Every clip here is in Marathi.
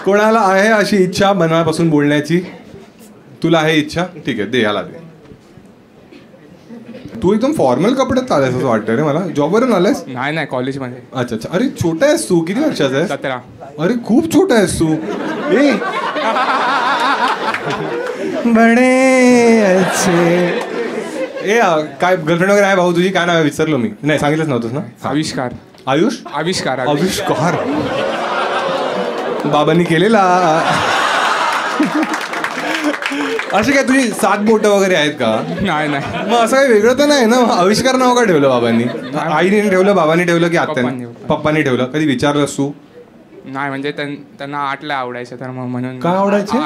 कोणाला आहे अशी इच्छा मनापासून बोलण्याची? तुला आहे इच्छा? ठीक आहे, दे याला दे. तू एकदम फॉर्मल कपड्यात आलायस असं वाटतं रे मला. जॉबवरून आलायस? नाही कॉलेजमध्ये. अच्छा अच्छा. अरे छोटा आहेस तू, किती वर्षाचा आहेस? 17. अरे खूप छोटा आहेस तू. ए बडे अच्छे. ए काय गर्लफ्रेंड वगैरे आहे भाऊ तुझी? काय नाव आहे विसरलो मी. नाही सांगितलंच नव्हतंस ना. आविष्कार. आविष्कार. बाबांनी केलेला. असे काय तुझी 7 बोटं वगैरे आहेत का? नाही. मग असं काही वेगळं तर नाही ना. आविष्कार नाव का ठेवलं बाबांनी? आईने ठेवलं, बाबांनी ठेवलं की आत्याने? पप्पांनी ठेवलं. कधी विचारलंस तू? नाही म्हणजे त्यांना 8ला आवडायचं तर मग म्हणून. काय आवडायचे?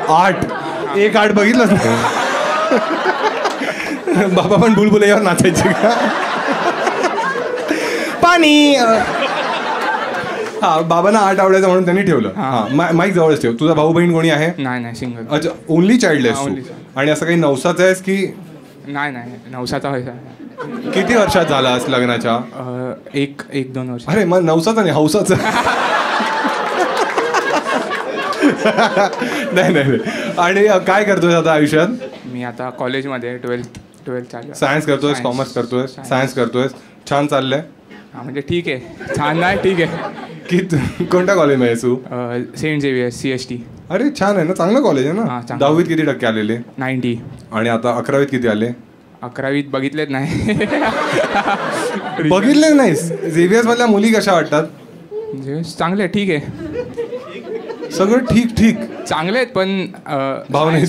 8. एक 8 बघितलंच नाही. बाबा पण बुलबुलैयावर नाचायचे का? पाणी. हा बाबांना 8 आवडायचं म्हणून त्यांनी ठेवलं. हा माईक जवळच ठेव. तुझा भाऊ बहीण कोणी आहे? नाही सिंगल. अच्छा, ओनली चाइल्ड आहेस तू. आणि असं काही नवसाचं आहेस की? नाही 9चा व्हायचा. किती वर्षात झालास लग्नाच्या? 1-2 वर्ष. अरे मग नवसाचं नाही, हौसाचं. नाही. आणि काय करतोय आता आयुष्यात? मी आता कॉलेजमध्ये 12th चालू. सायन्स करतोयस, कॉमर्स करतोय? सायन्स करतोयस. छान चाललंय. म्हणजे ठीक आहे. छान नाही, ठीक आहे. कोणत्या कॉलेजमध्ये तू? Saint Xavier CST. अरे छान आहे ना, चांगलं कॉलेज आहे ना. 10वीत किती टक्के आलेले? 90. आणि आता 11वीत किती आले? 11वीत बघितलेच नाही. बघितलेच नाहीस? झेवियर्स मधल्या मुली कशा वाटतात? चांगले, ठीक आहे. सगळं ठीक चांगले आहेत पण भावना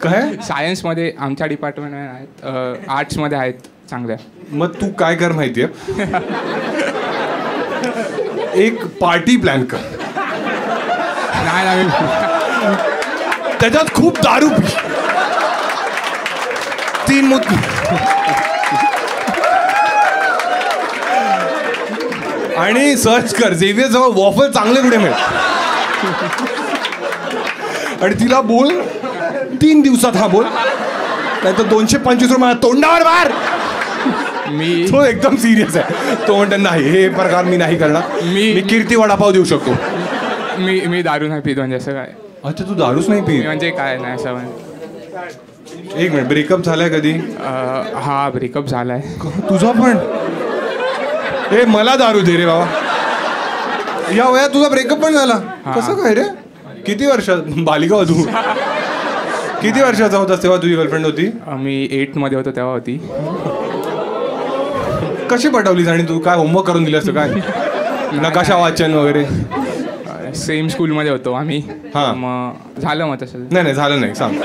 काय? सायन्समध्ये आमच्या डिपार्टमेंटमध्ये आहेत, आर्ट्समध्ये आहेत चांगल्या. मग तू काय कर माहितीये? एक पार्टी प्लॅन कर. नाही त्याच्यात खूप दारू पी. 3 मुद्दे आणि सर्च कर झेवियर जवळ वॉफल चांगले कुठे मिळेल आणि तिला बोल 3 दिवसात हा बोल, नाही तर 225 रुपये तोंडावर मार. तो एकदम सिरियस आहे. तो म्हणतो नाही हे प्रकार मी नाही करणार. मी कीर्ती वडापाव देऊ शकतो. मी दारू नाही पित म्हणजे असं काय. अच्छा तू दारूच नाही पी म्हणजे काय नाही असं. एक मिनिट, ब्रेकअप झालाय कधी? हा ब्रेकअप झालाय. तुझा पण? ए मला दारू दे रे बाबा. या वयात तुझा ब्रेकअप पण झाला? कसं काय रे? किती वर्षात? बालिका होतो. किती वर्षाचा होतास तेव्हा तुझी गर्लफ्रेंड होती? मी 8 मध्ये होतो तेव्हा होती. कशी पटवलीस आणि तू काय होमवर्क करून दिलं असतं काय? नकाशा वाचन वगैरे? सेम स्कूलमध्ये होतो आम्ही. हां मग झालं मग तसं? नाही झालं नाही. सांग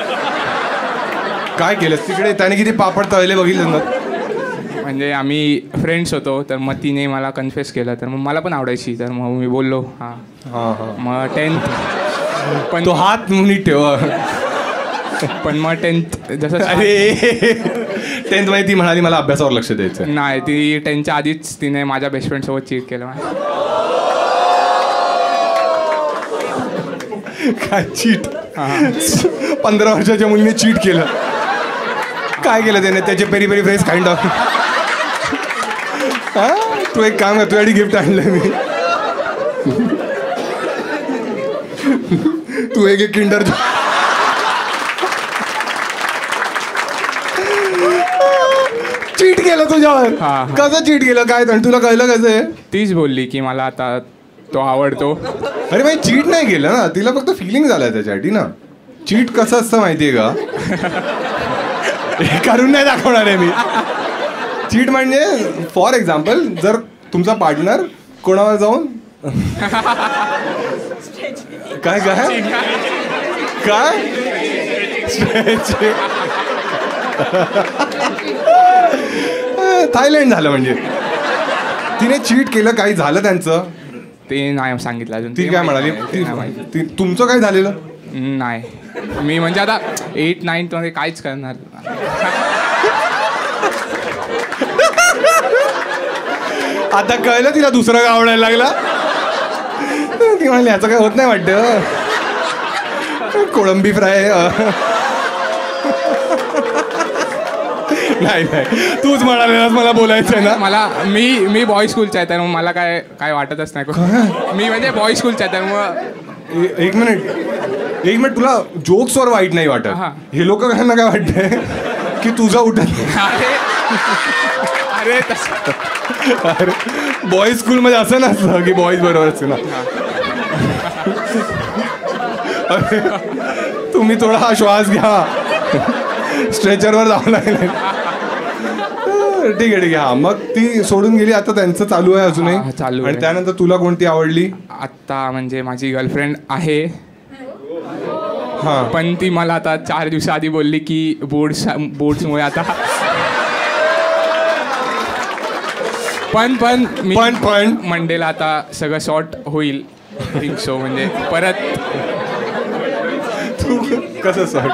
काय केलंस तिकडे? त्याने किती पापड तळले बघितलं ना? म्हणजे आम्ही फ्रेंड्स होतो तर मग तिने मला कन्फेस केलं तर मग मला पण आवडायची तर मग मी बोललो हां. मग 10th पण तो हात नीट ठेव. पण मग 10th जसं 10th मध्ये ती म्हणाली मला अभ्यासावर लक्ष द्यायचं नाही. ती 10च्या आधीच तिने माझ्या बेस्ट फ्रेंड सोबत चीट केलं. काय चीट? 15 वर्षाच्या मुलीने चीट केलं. काय केलं त्याने? त्याचे पेरी पेरी फ्रेश खाईन टाक. तू एक काम कर, तुझ्यासाठी गिफ्ट आणलंय मी. तू एक किंडर चीट केलं तुझ्यावर. कसं चीट केलं काय? तुला कळलं कसं आहे? तीच बोलली की मला आता तो आवडतो. अरे भाई चीट नाही केलं ना, तिला फक्त फिलिंग झालाय त्याच्यासाठी ना. चीट कसं असतं माहितीये का? करून नाही दाखवणार आहे मी. चीट म्हणजे फॉर एक्झाम्पल जर तुमचा पार्टनर कोणावर जाऊन काय काय काय थायलंड झालं म्हणजे तिने चीट केलं, काही झालं त्यांचं ते नाही सांगितलं अजून. ती काय म्हणाली? तुमचं काय झालेलं? नाही मी म्हणजे आता 8-9 मध्ये काहीच करणार. आता कळलं तिला दुसरं का आवडायला लागला. ती म्हणाली ह्याचं काय होत नाही वाटतं. कोळंबी फ्राय. नाही तूच म्हणालेलास मला बोलायचं ना. मला मी बॉय स्कूलचा आहे तर मग मला काय वाटतच नाही. मी म्हणजे बॉय स्कूलचा आहे तर मग एक मिनिट तुला जोक्सवर वाईट नाही वाटत? हे लोकांना काय वाटतंय की तुझा उठत? अरे बॉईज स्कूलमध्ये असं नसतं की बॉईज बरोबर असतं ना. अरे तुम्ही थोडा हा श्वास घ्या, स्ट्रेचरवर जावं लागेल. ठीक आहे हा. मग ती सोडून गेली, आता त्यांचं चालू आहे अजूनही चालू. आणि त्यानंतर तुला कोणती आवडली? आता म्हणजे माझी गर्लफ्रेंड आहे, पण ती मला आता 4 दिवसाआधी बोलली की बोर्ड्समुळे आता पण मंडेला आता सगळं सॉर्ट होईल. Think so. म्हणजे परत तू कसं सॉर्ट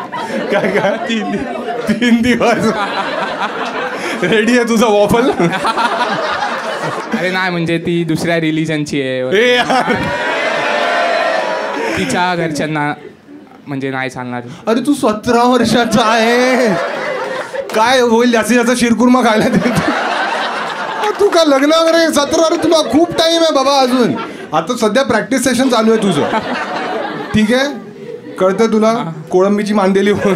काय 3 दिवस रेडी आहे तुझा वॉफल? अरे नाही, म्हणजे ती दुसऱ्या रिलीजनची आहे. तिच्या घरच्यांना म्हणजे नाही चालणार. अरे तू 17 वर्षाचा आहे, काय होईल जास्तीत जास्त शिरकुर्मा खायला देतो तू. का लग्न वगैरे 17? अरे तुला खूप टाइम आहे बाबा अजून. आता सध्या प्रॅक्टिस सेशन चालू आहे तुझं, ठीक आहे? कळतं तुला? कोळंबीची मांदेली हो.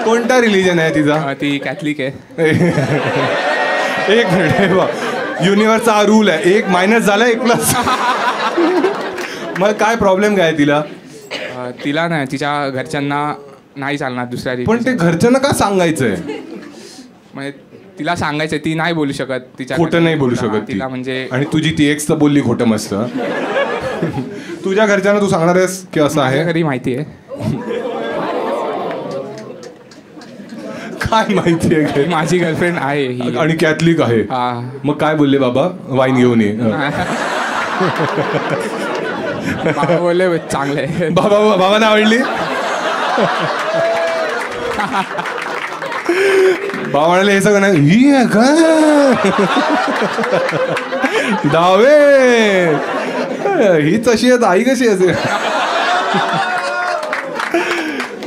कोणता रिलीजन आहे तिचा? ती कॅथलिक आहे. एक मिनिट, युनिव्हर्सचा हा रूल आहे, 1 मायनस झाला 1 प्लस. मग काय प्रॉब्लेम काय तिला? तिला नाही, तिच्या घरच्यांना नाही चालणार दुसऱ्या रिलीजन. पण ते घरच्यांना का सांगायचंय? म्हणजे तिला सांगायचं, ती नाही बोलू शकत. तिच्या खोटं नाही बोलू शकत तिला म्हणजे. आणि तुझी ती एक्स तर बोलली खोटं मस्त. तुझ्या घरच्यांना तू सांगणार आहेस की असं आहे? कधी माहिती आहे. काय माहिती आहे? माझी गर्लफ्रेंड आहे ही आणि कॅथलिक आहे. मग काय बोलले बाबा? वाईन घेऊन ये. बाबा बोलले चांगले. बाबांना आवडली? बाबा म्हणाले हे सगळं नाही. ही आहे का दावे? ही तशी आहे, आई कशी असेल?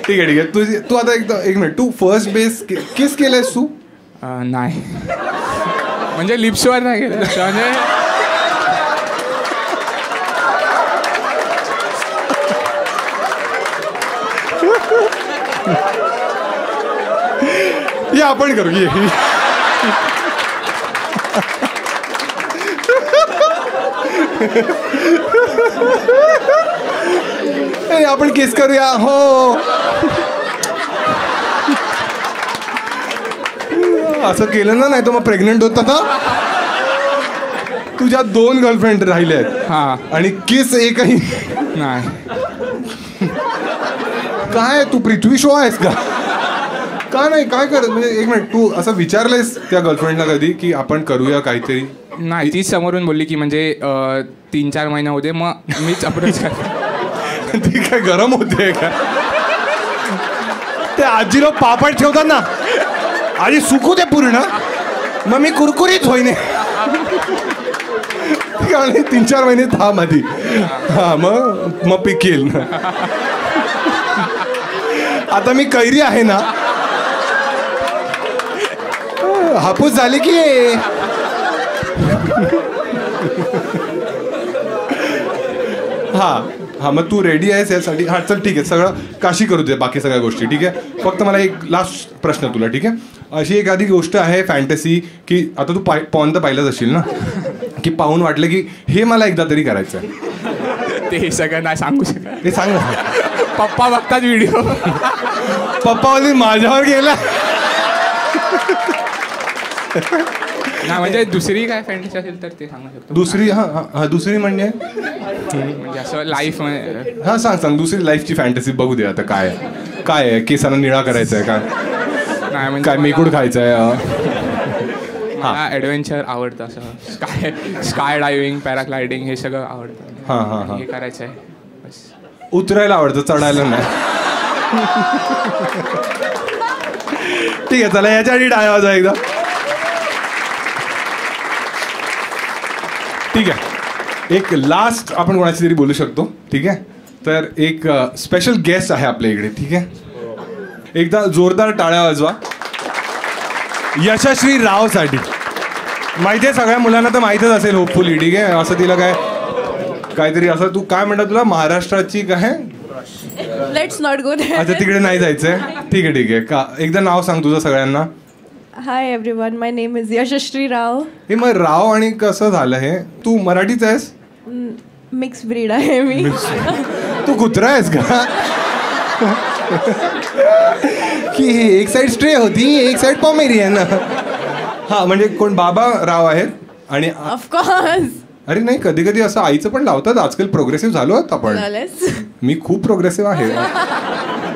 ठीक आहे तू आता एक मिनिट, तू फर्स्ट बेस किस केलंयस तू? नाही, म्हणजे लिप्सवर नाही केलं. म्हणजे या आपण करू ये. आपण किस करूया. हो असं केलं ना, नाही तर मग प्रेग्नेंट होत ना. तुझ्या 2 गर्लफ्रेंड राहिले आहेत आणि किस एकही नाही. काय तू पृथ्वी शो आहेस का? का नाही काय करत? म्हणजे एक मिनिट, तू असं विचारलंयस त्या गर्लफ्रेंडला कधी की आपण करूया काहीतरी? नाही, तीच समोरून बोलली की म्हणजे 3-4 महिना होते, मग मीच अप्रोच करते. ती काय गरम होते का? ते आजी लोक पापड ठेवतात ना, आधी सुकू दे पूर्ण, मग मी कुरकुरीत होईन. 3-4 महिने थांब आधी. मग पिकेल. आता मी कैरी आहे ना, हापूस झाली की. हा मग तू रेडी आहेस यासाठी? हा चल ठीक आहे, सगळं काशी करू दे बाकी सगळ्या गोष्टी, ठीक आहे? फक्त मला एक लास्ट प्रश्न तुला, ठीक आहे? अशी एखादी गोष्ट आहे फॅन्टसी की आता तू पॉन तर पाहिलंच असेल ना, की पाहून वाटलं की हे मला एकदा तरी करायचं आहे? ते सगळं नाही सांगू शकत. ते सांग ना. पप्पा बघतात व्हिडिओ. पप्पा माझ्यावर गेला. नाही म्हणजे दुसरी काय फॅन्टसी असेल तर ते सांगू शकतो. दुसरी? हा दुसरी म्हणजे असं लाईफ मध्ये. हा सांग दुसरी लाईफची फॅन्टसी बघू दे. आता काय आहे? केसांना निळा करायचा आहे का? नाही म्हणजे काय मेकूड खायचं आहे? मला ॲडव्हेंचर आवडतं, असं स्काय डायव्हिंग, पॅराग्लायडिंग हे सगळं आवडतं. हे करायचं आहे बस. उतरायला आवडतं, चढायला नाही. ठीक आहे, चला याच्यासाठी टाळ्या वाजवा एकदा. ठीक आहे, एक लास्ट आपण कोणाची तरी बोलू शकतो, ठीक आहे? तर एक स्पेशल गेस्ट आहे आपल्या इकडे, ठीक आहे? एकदा जोरदार टाळ्या वाजवा यशस्वी रावसाठी. माहिती आहे सगळ्या मुलांना तर माहीतच असेल होपफुली, ठीक आहे? असं तिला काय काहीतरी असं. तू काय म्हणतात, तुला महाराष्ट्राची काय? Let's not go there. अच्छा, तिकडे नाही जायचंय. ठीक आहे. का एकदा नाव सांग तुझं सगळ्यांना. Hi everyone, my name is Yashashree Rao. हे मग राव आणि कसं झालं हे? तू मराठीच आहेस? मिक्स ब्रीड आहे मी. तू कुत्रा आहेस का? की एक साइड स्ट्रे होती, एक साइड पॉमेरियन. हा, म्हणजे कोण बाबा राव आहेत आणि ऑफकोर्स. अरे नाही, कधी कधी असं आईचं पण लावतात. आजकाल प्रोग्रेसिव्ह झालो आहोत आपण. मी खूप प्रोग्रेसिव्ह आहे.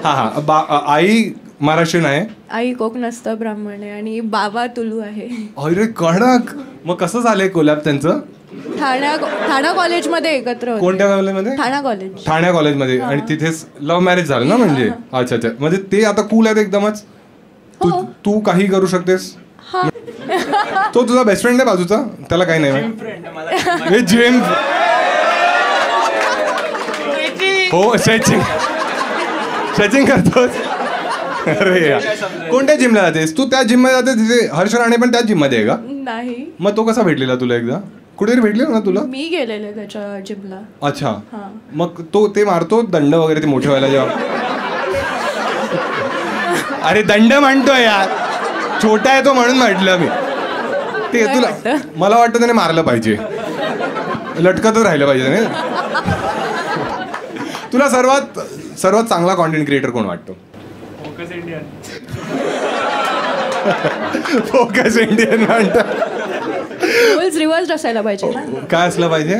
हा, आई महाराष्ट्रीयन आहे, आई कोकणस्थ ब्राह्मण आहे आणि बाबा तुलू आहे. अरे कडक. मग कसं झालंय कोलॅब त्यांचं? ठाणा कॉलेजमध्ये एकत्र होते. कोणत्या कॉलेजमध्ये? ठाण्या कॉलेजमध्ये. आणि तिथेच लव्ह मॅरेज झालं ना म्हणजे? अच्छा. म्हणजे ते आता कूल आहेत एकदमच. तू काही करू शकतेस. तो तुझा बेस्ट फ्रेंड आहे बाजूचा, त्याला काही नाही. हे जिम. हो, स्ट्रेचिंग करतोस. अरे कोणत्या जिमला जातेस तू? त्या जिम मध्ये जाते तिथे हर्ष राणे पण त्याच जिम मध्ये आहे का? नाही. मग तो कसा भेटलेला तुला? एकदा कुठेतरी भेटलेला ना तुला? मी गेलेले त्याच्या जिमला. अच्छा. मग तो ते मारतो दंड वगैरे ते मोठे व्हायला जेव्हा? अरे दंड म्हणतोय यार, छोटा आहे तो म्हणून म्हटलं मी. ते तुला मला वाटतं त्याने मारलं पाहिजे, लटकतच राहिलं पाहिजे त्याने. तुला सर्वात चांगला कॉन्टेंट क्रिएटर कोण वाटतो? फोकस इंडियन म्हणतात. रिव्हर्स असायला पाहिजे. काय असलं पाहिजे?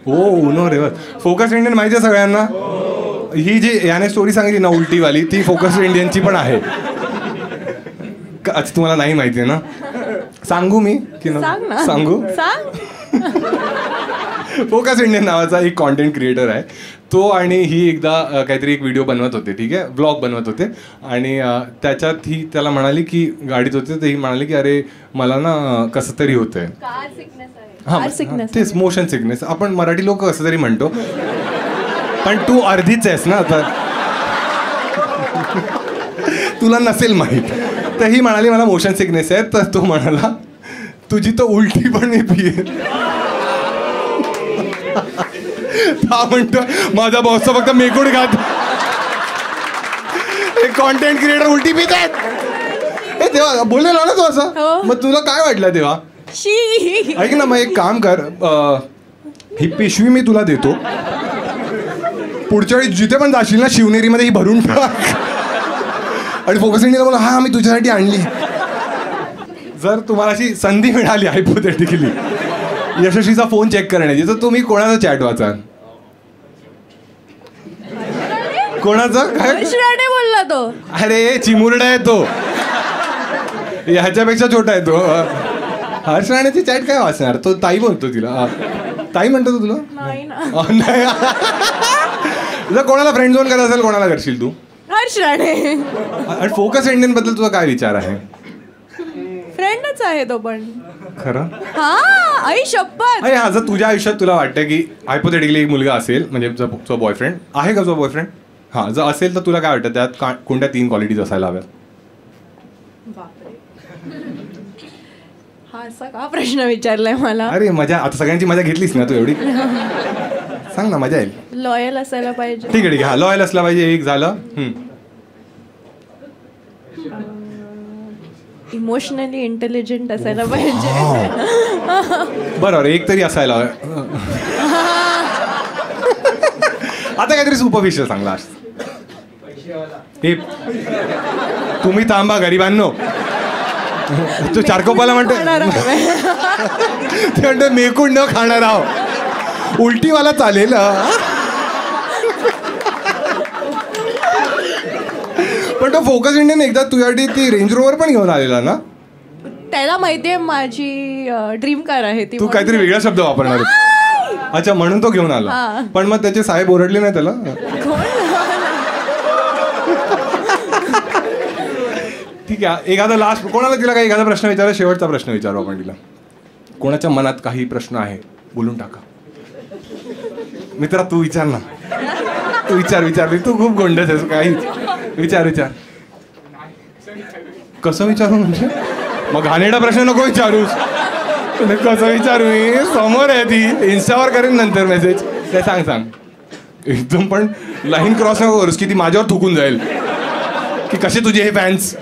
हो, उनो रिव्हर्स. फोकस इंडियन माहिती आहे सगळ्यांना. ही जी याने स्टोरी सांगितली ना उलटीवाली, ती फोकस इंडियनची पण आहे. अच्छा, तुम्हाला नाही माहिती आहे ना? सांगू मी की सांगू? फोकस इंडियन नावाचा एक कॉन्टेंट क्रिएटर आहे तो. आणि ही एकदा काहीतरी एक व्हिडिओ बनवत होते, ठीक आहे, व्लॉग बनवत होते. आणि त्याच्यात ही त्याला म्हणाली की गाडीत होते, तर ही म्हणाली की अरे मला ना कसं तरी होतंय. हां, तेच मोशन सिकनेस. आपण मराठी लोक कसं तरी म्हणतो, पण तू अर्धीच आहेस ना आता, तुला नसेल माहीत. तर ही म्हणाली मला मोशन सिकनेस आहे. तर तो म्हणाला तुझी तर उलटी पण मी पिये. हा म्हणतो माझा बॉसचा फक्त मेकूड घात. एक कॉन्टेंट क्रिएटर उलटी पित आहेत. तेव्हा बोललेला ना तो असं. मग तुला काय वाटलं तेव्हा? ऐक ना, मग एक काम कर, ही पिशवी मी तुला देतो, पुढच्या वेळी जिथे पण जाशील ना शिवनेरीमध्ये ही भरून टाक. आणि फोकस इंडियाला बोला हा मी तुझ्यासाठी आणली. जर तुम्हाला अशी संधी मिळाली हायपोथेटिकली यशस्वीचा फोन चेक करण्याची, तर तुम्ही कोणाचा चॅट वाचाल? कोणाचा? काय बोलला तो? अरे चिमुरडा आहे तो, ह्याच्यापेक्षा छोटा आहे तो. हर्ष राणेची चॅट काय वाचणार तो? ताई बोलतो तिला. ताई म्हणतो तो तुला? नाही. जर कोणाला फ्रेंड झोन करायचं असेल कोणाला करशील तू? हर्ष राणे. आणि फोकस इंडियन बद्दल तुझा काय विचार आहे? फ्रेंडच आहे तो पण. खरं? हा, आई शपथ. अरे हा, जर तुझ्या आयुष्यात तुला वाटतं की हायपोथेटिकली एक मुलगा असेल, म्हणजे तुझा बॉयफ्रेंड आहे का? तुझा बॉयफ्रेंड हा जर असेल तर तुला काय वाटतं त्यात कोणत्या 3 क्वालिटीज असायला हव्यात? हा असा का प्रश्न विचारलाय मला? अरे मजा, आता सगळ्यांची मजा घेतलीस ना तू एवढी. सांग ना, मजा येईल. लॉयल असायला पाहिजे. ठीक आहे. हा, लॉयल असला पाहिजे. एक झालं. इमोशनली इंटेलिजंट असायला पाहिजे. बरोबर, एक तरी असायला. आता काहीतरी सुपरफिशियल चांगला. हे तुम्ही थांबा गरिबांनो. तो चारकोपाला म्हणतो ते म्हणतो मेकून न खाणार आहो, उलटीवाला चालेल. पण तो फोकस इंडियन एकदा तुझ्यासाठी ती रेंज रोवर पण घेऊन आलेला ना? त्याला माहितीये माझी ड्रीम कार आहे ती. तू काहीतरी वेगळा शब्द वापरणार. अच्छा, म्हणून तो घेऊन आला. पण मग त्याचे साहेब ओरडले नाही त्याला? ठीक आहे. एखादा लास्ट कोणाला तिला काही एखादा प्रश्न विचारा, शेवटचा प्रश्न विचारू आपण तिला. कोणाच्या मनात काही प्रश्न आहे बोलून टाका. मित्रा तू विचार ना, तू विचार. तू खूप गोंडस आहेस. काही विचार. कसं विचारू म्हणजे? मग घाणेरडा प्रश्न नको विचारूस. कसं विचारू मी, समोर आहे ती, इन्स्टावर करेन नंतर मेसेज. काय सांग एकदम, पण लाईन क्रॉस नको करूस की ती माझ्यावर थुकून जाईल की कसे तुझे हे फॅन्स.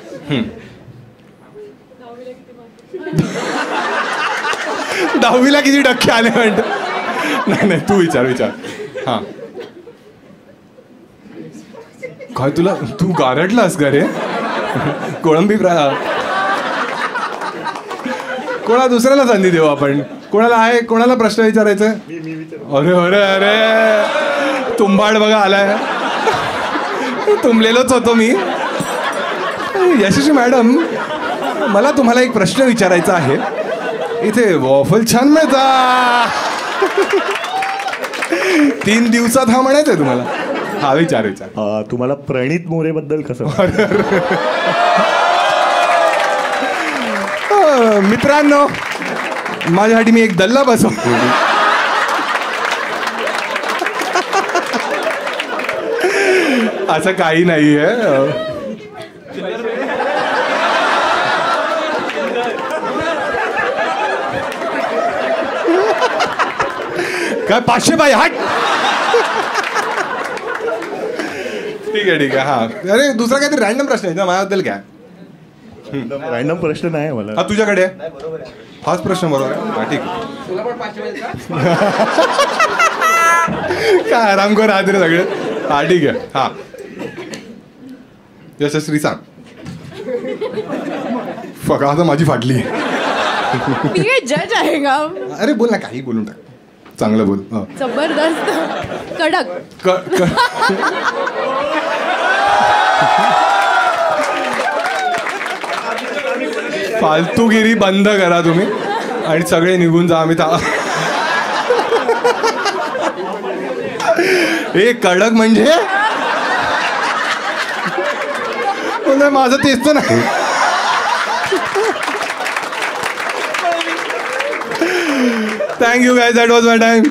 दहावीला किती टक्के आले म्हणत. नाही तू विचार. हा काय तुला, तू गारटलास का रे? कोळंबी कोणा दुसऱ्याला संधी देऊ आपण. कोणाला प्रश्न विचारायचा? अरे तुंबाड बघा आलाय. तुंबलेलोच होतो मी. यशस्वी मॅडम, मला तुम्हाला एक प्रश्न विचारायचा आहे. इथे वॉफल छान मिळता. 3 दिवसात हा म्हणायचंय तुम्हाला? हा विचार. तुम्हाला प्रणित मोरे बद्दल कसं? मित्रांनो, माझ्यासाठी मी एक दल्ला बसवतो. असं काही नाहीये. काय 500 बाई हट. ठीक आहे. हा अरे दुसरा काहीतरी रॅन्डम प्रश्न आहे ना माझ्याबद्दल? काय रॅन्डम प्रश्न नाही मला. हा तुझ्याकडे हाच प्रश्न बरोबर आहे. हा ठीक. काय आराम कर राहते रे सगळे. हा ठीक आहे. हा यशस्वी सांग. फका आता माझी फाटली. जज आहे का? अरे बोल ना, काही बोलून टाक. चांगलं बोल. जबरदस्त कडक. फालतूगिरी बंद करा तुम्ही आणि सगळे निघून जा. आम्ही हे कडक म्हणजे माझं तेच तर नाही. Thank you guys, that was my time.